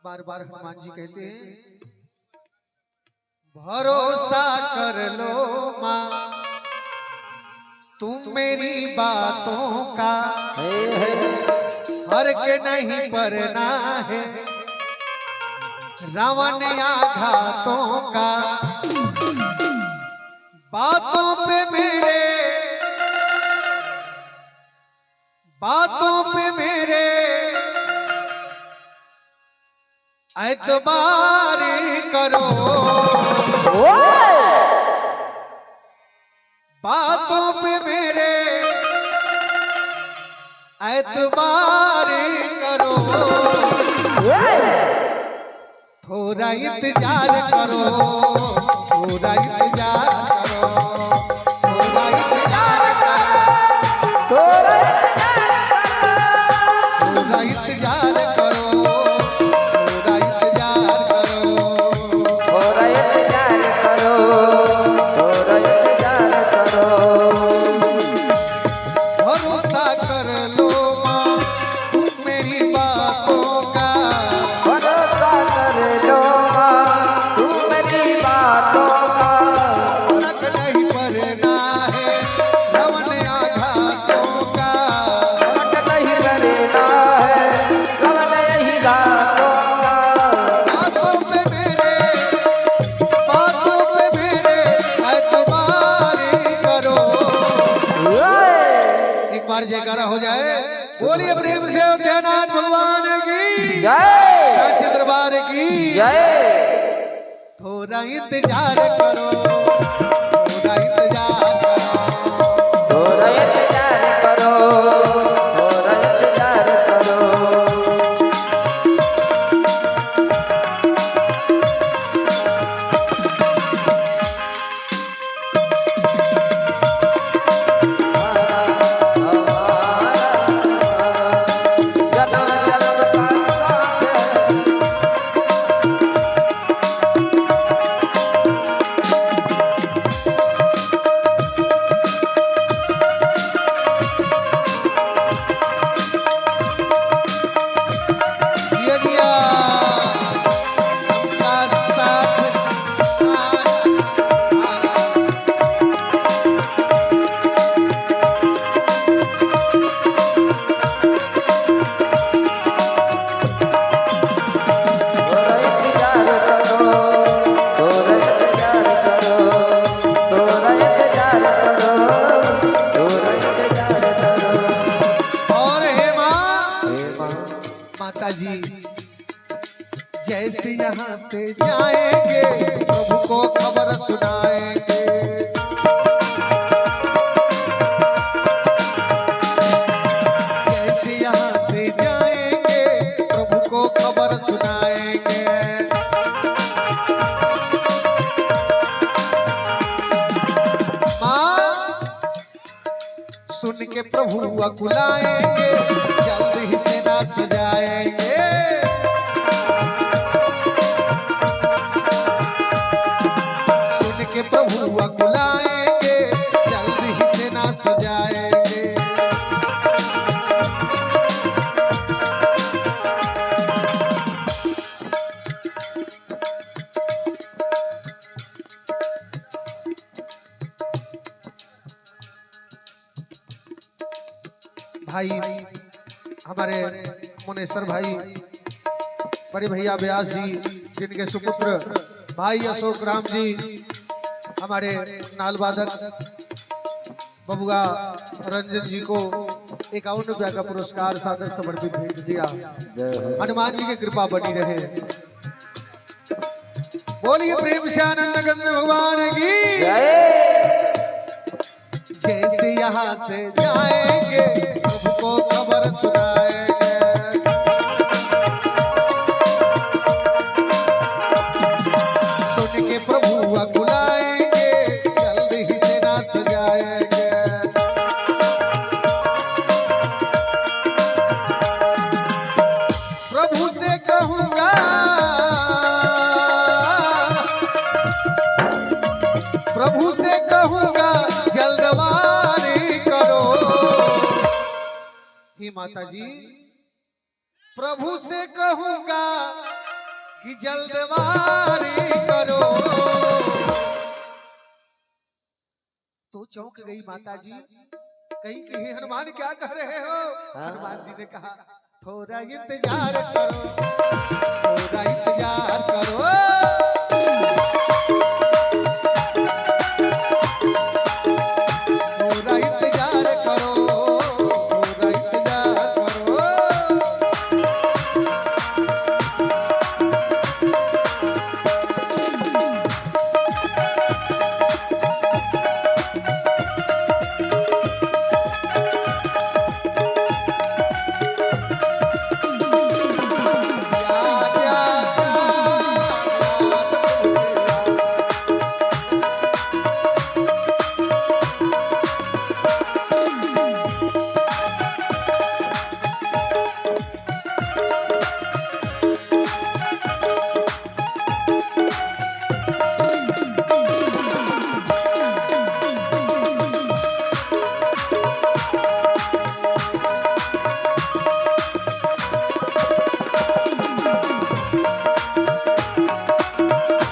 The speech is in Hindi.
बार बार हनुमान जी कहते हैं भरोसा कर लो माँ तुम मेरी बातों का हर के नहीं परना है रावण आघातों का बातों पे मेरे एतबार करो बातों पे मेरे एतबार करो थोड़ा इंतजार करो थोड़ा इंतजार करो थोड़ा इंतजार करो थोड़ा इंतजार करो जयकारा हो जाए बोलिए प्रेम से उद्यानाथ भगवान की जय साचे दरबार की जय थोड़ा इंतजार करो थोड़ा इंतजार करो थोड़ा इंतजार करो थोड़ा इंतजार करो जी जैसे यहाँ से जाएंगे प्रभु को खबर सुनाएंगे जैसे यहाँ से जाएंगे प्रभु को खबर सुनाएंगे माँ सुन के प्रभु बुलाएंगे जल्द ही सेना सजाएंगे के प्रभु बुलाएंगे जल्द ही सेना सजाएंगे भाई हमारे मुनेश्वर भाई बड़े भैया व्यास जी जिनके सुपुत्र भाई अशोक राम जी हमारे नाल वादक बबुआ रंजन जी को 51 रुपया का पुरस्कार सादर समर्पित भेज दिया हनुमान जी की कृपा बनी रहे बोलिए प्रेम से आनंद गंध भगवान की जैसे यहाँ से जाएंगे प्रभु को खबर सुनाएंगे सुन के प्रभु बुलाएंगे जल्द ही सेना सजाएंगे प्रभु से कहूंगा जल्दबाजी करो ही माता जी प्रभु से कहूंगा कि जल्दबारी करो। तो चौंक गई माता जी, कहीं कहीं हनुमान क्या कह रहे हो? हनुमान जी ने कहा थोड़ा इंतजार करो, थोड़ा इंतजार करो।